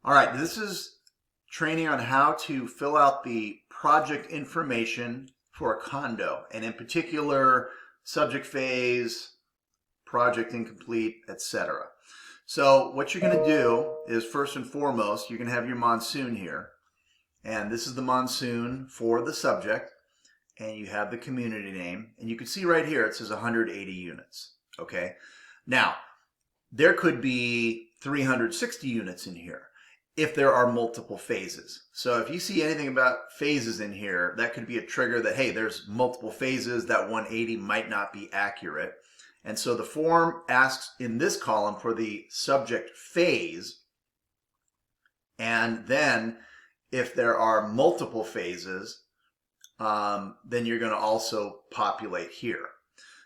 All right, this is training on how to fill out the project information for a condo, and in particular, subject phase, project incomplete, etc. So what you're going to do is, first and foremost, you're going to have your monsoon here, and this is the monsoon for the subject, and you have the community name, and you can see right here it says 180 units. Okay, now there could be 360 units in here if there are multiple phases. So if you see anything about phases in here, that could be a trigger that, hey, there's multiple phases, that 180 might not be accurate. And so the form asks in this column for the subject phase, and then if there are multiple phases, then you're going to also populate here.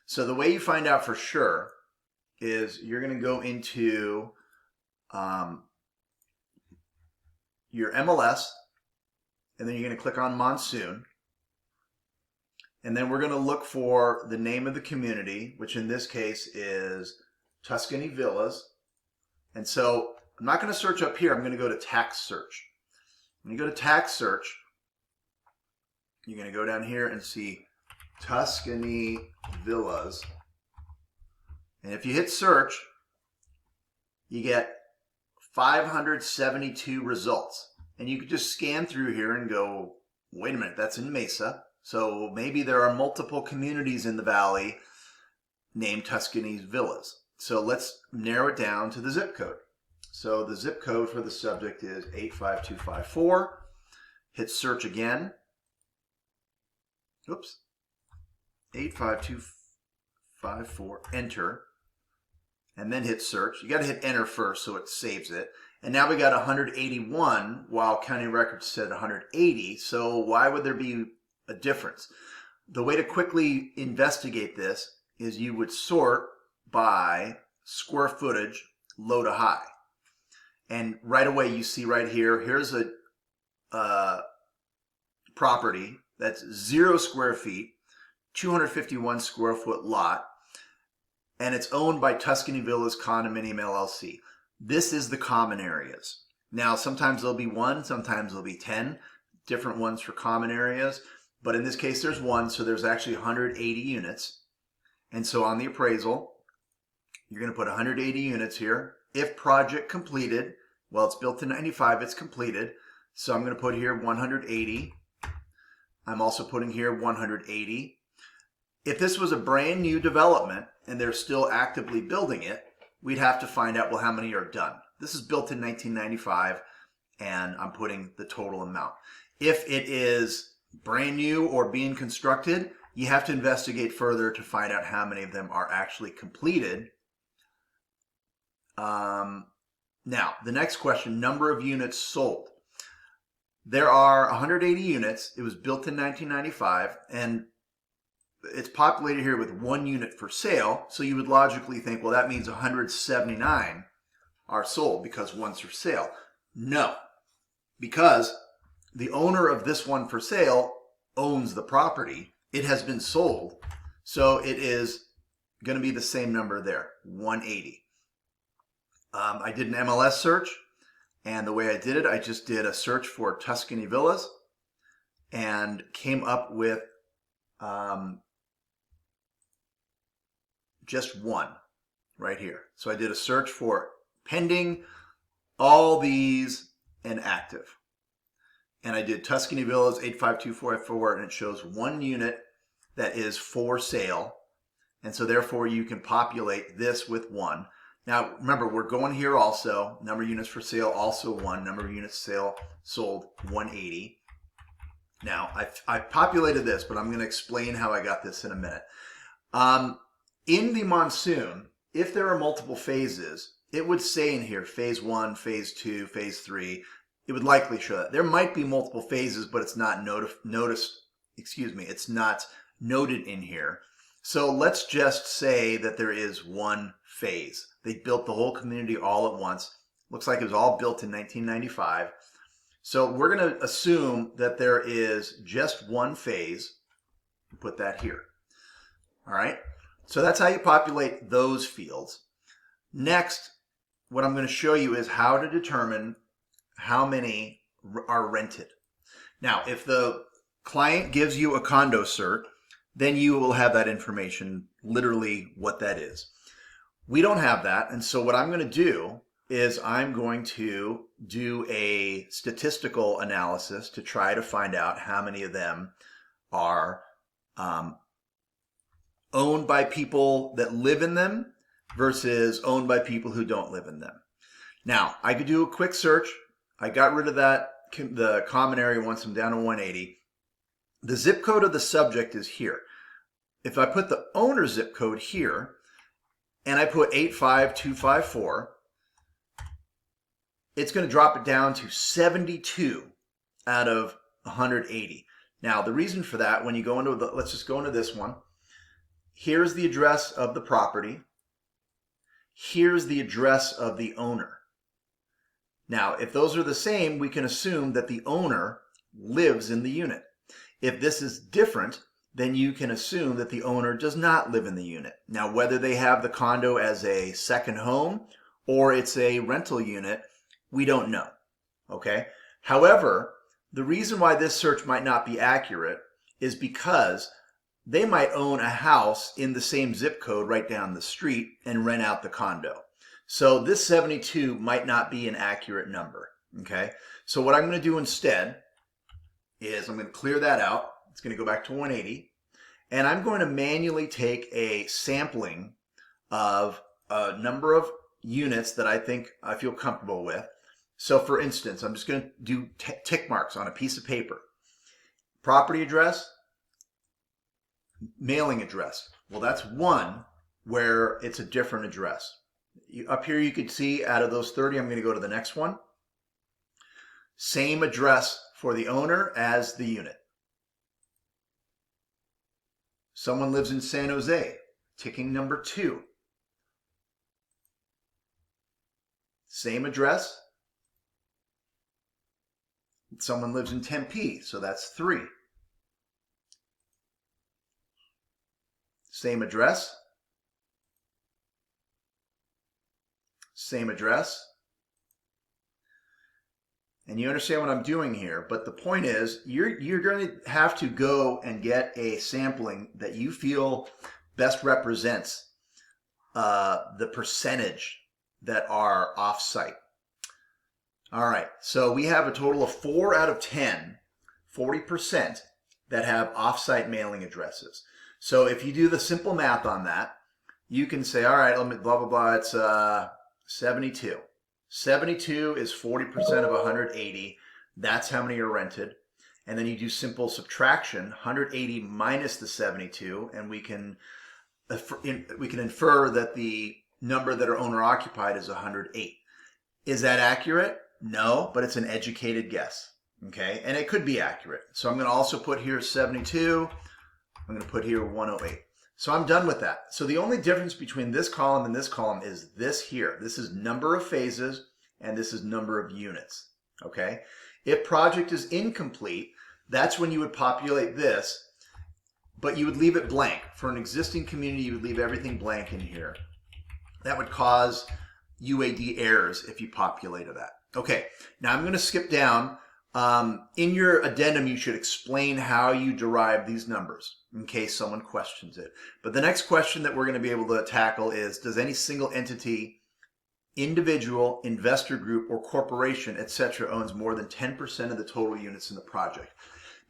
So the way you find out for sure is you're going to go into your MLS, and then you're going to click on Monsoon, and then we're going to look for the name of the community, which in this case is Tuscany Villas. And so I'm not going to search up here. I'm going to go to tax search. When you go to tax search, you're going to go down here and see Tuscany Villas. And if you hit search, you get 572 results. And you could just scan through here and go, wait a minute, that's in Mesa. So maybe there are multiple communities in the valley named Tuscany Villas. So let's narrow it down to the zip code. So the zip code for the subject is 85254. Hit search again. Oops. 85254. Enter. And then hit search. You got to hit enter first so it saves it. And now we got 181 while county records said 180. So why would there be a difference? The way to quickly investigate this is you would sort by square footage, low to high. And right away you see right here, here's a property that's 0 square feet, 251 square foot lot, and it's owned by Tuscany Villas Condominium LLC. This is the common areas. Now, sometimes there'll be 1, sometimes there'll be 10 different ones for common areas, but in this case there's 1, so there's actually 180 units. And so on the appraisal, you're going to put 180 units here. If project completed, well, it's built in 95, it's completed, so I'm going to put here 180. I'm also putting here 180. If this was a brand new development and they're still actively building it, we'd have to find out, well, how many are done. This is built in 1995, and I'm putting the total amount. If it is brand new or being constructed, you have to investigate further to find out how many of them are actually completed. Now, the next question, number of units sold. There are 180 units. It was built in 1995, and it's populated here with 1 unit for sale. So you would logically think, well, that means 179 are sold because 1's for sale. No, because the owner of this one for sale owns the property. It has been sold. So it is going to be the same number there, 180. I did an MLS search, and the way I did it, I just did a search for Tuscany Villas and came up with just 1 right here. So I did a search for pending, all these, and active. And I did Tuscany Villas 85244, and it shows 1 unit that is for sale. And so therefore you can populate this with 1. Now remember, we're going here also, number of units for sale, also 1, number of units sold 180. Now I've populated this, but I'm going to explain how I got this in a minute. In the monsoon, if there are multiple phases, it would say in here phase 1, phase 2, phase 3. It would likely show that. There might be multiple phases, but it's not it's not noted in here. So let's just say that there is 1 phase. They built the whole community all at once. Looks like it was all built in 1995. So we're going to assume that there is just 1 phase. Put that here. All right. So that's how you populate those fields. Next, what I'm going to show you is how to determine how many are rented. Now, if the client gives you a condo cert, then you will have that information, literally what that is. We don't have that, and so what I'm going to do is I'm going to do a statistical analysis to try to find out how many of them are owned by people that live in them versus owned by people who don't live in them. Now, I could do a quick search. I got rid of that, the common area once I'm down to 180. The zip code of the subject is here. If I put the owner zip code here and I put 85254, it's going to drop it down to 72 out of 180. Now, the reason for that, when you go into let's just go into this one. Here's the address of the property. Here's the address of the owner. Now, if those are the same, we can assume that the owner lives in the unit. If this is different, then you can assume that the owner does not live in the unit. Now, whether they have the condo as a second home or it's a rental unit, we don't know. Okay? However, the reason why this search might not be accurate is because they might own a house in the same zip code right down the street and rent out the condo. So this 72 might not be an accurate number. Okay? So what I'm going to do instead is I'm going to clear that out. It's going to go back to 180. And I'm going to manually take a sampling of a number of units that I think I feel comfortable with. So for instance, I'm just going to do tick marks on a piece of paper. Property address, mailing address. Well, that's one where it's a different address. Up here you could see out of those 30, I'm going to go to the next one. Same address for the owner as the unit. Someone lives in San Jose, ticking number 2. Same address. Someone lives in Tempe, so that's 3. Same address. Same address. And you understand what I'm doing here, but the point is you're going to have to go and get a sampling that you feel best represents the percentage that are off-site. All right, so we have a total of 4 out of 10, 40%, that have off-site mailing addresses. So if you do the simple math on that, you can say, all right, let me blah, blah, blah, it's 72. 72 is 40% of 180. That's how many are rented. And then you do simple subtraction, 180 minus the 72, and we can infer that the number that are owner occupied is 108. Is that accurate? No, but it's an educated guess. Okay, and it could be accurate. So I'm going to also put here 72. I'm going to put here 108. So I'm done with that. So the only difference between this column and this column is this here. This is number of phases and this is number of units. Okay? If project is incomplete, that's when you would populate this, but you would leave it blank. For an existing community, you would leave everything blank in here. That would cause UAD errors if you populated that. Okay, now I'm going to skip down. In your addendum, you should explain how you derive these numbers in case someone questions it. But the next question that we're going to be able to tackle is, does any single entity, individual, investor group, or corporation, etc. owns more than 10% of the total units in the project?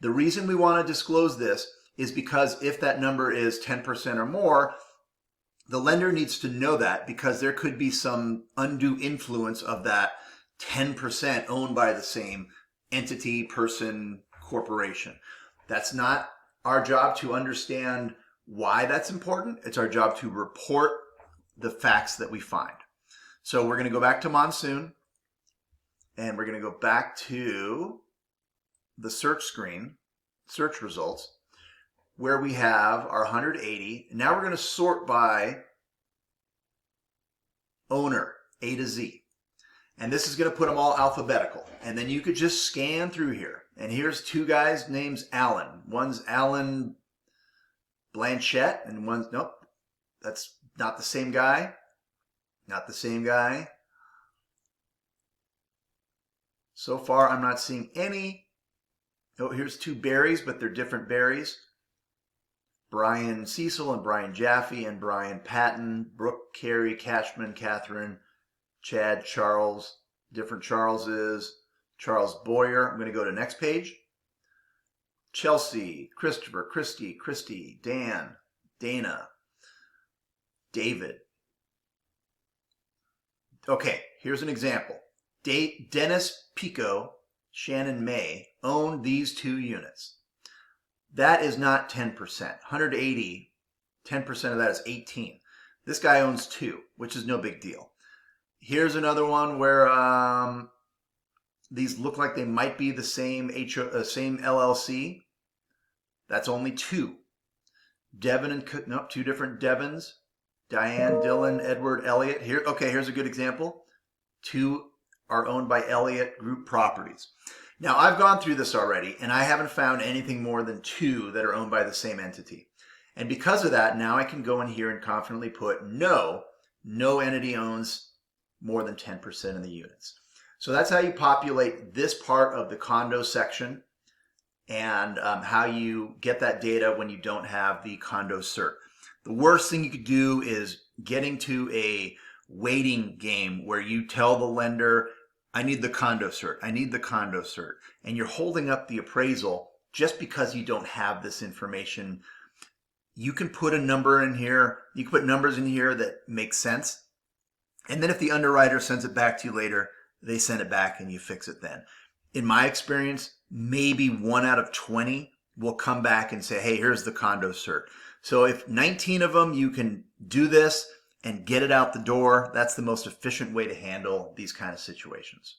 The reason we want to disclose this is because if that number is 10% or more, the lender needs to know that because there could be some undue influence of that 10% owned by the same entity, person, corporation. That's not our job to understand why that's important. It's our job to report the facts that we find. So we're going to go back to Monsoon and we're going to go back to the search screen, search results, where we have our 180. Now we're going to sort by owner, A to Z. And this is going to put them all alphabetical. And then you could just scan through here. And here's 2 guys' names Alan. One's Alan Blanchette and one's, nope, that's not the same guy. Not the same guy. So far, I'm not seeing any. Oh, here's two Barrys, but they're different Barrys. Brian Cecil and Brian Jaffe and Brian Patton, Brooke, Carrie, Cashman, Catherine, Chad, Charles, different Charleses, Charles Boyer. I'm going to go to next page. Chelsea, Christopher, Christy, Dan, Dana, David. Okay, here's an example. Dennis Pico, Shannon May own these 2 units. That is not 10%. 180, 10% of that is 18. This guy owns 2, which is no big deal. Here's another one where these look like they might be the same same LLC. That's only 2. Devin and nope, 2 different Devins. Diane, Dylan, Edward, Elliott. Here's a good example. 2 are owned by Elliott Group Properties. Now, I've gone through this already, and I haven't found anything more than 2 that are owned by the same entity. And because of that, now I can go in here and confidently put no entity owns more than 10% of the units. So that's how you populate this part of the condo section, and how you get that data when you don't have the condo cert. The worst thing you could do is getting to a waiting game where you tell the lender, I need the condo cert, I need the condo cert, and you're holding up the appraisal just because you don't have this information. You can put a number in here, you can put numbers in here that make sense, and then if the underwriter sends it back to you later, they send it back and you fix it then. In my experience, maybe 1 out of 20 will come back and say, hey, here's the condo cert. So if 19 of them, you can do this and get it out the door, that's the most efficient way to handle these kind of situations.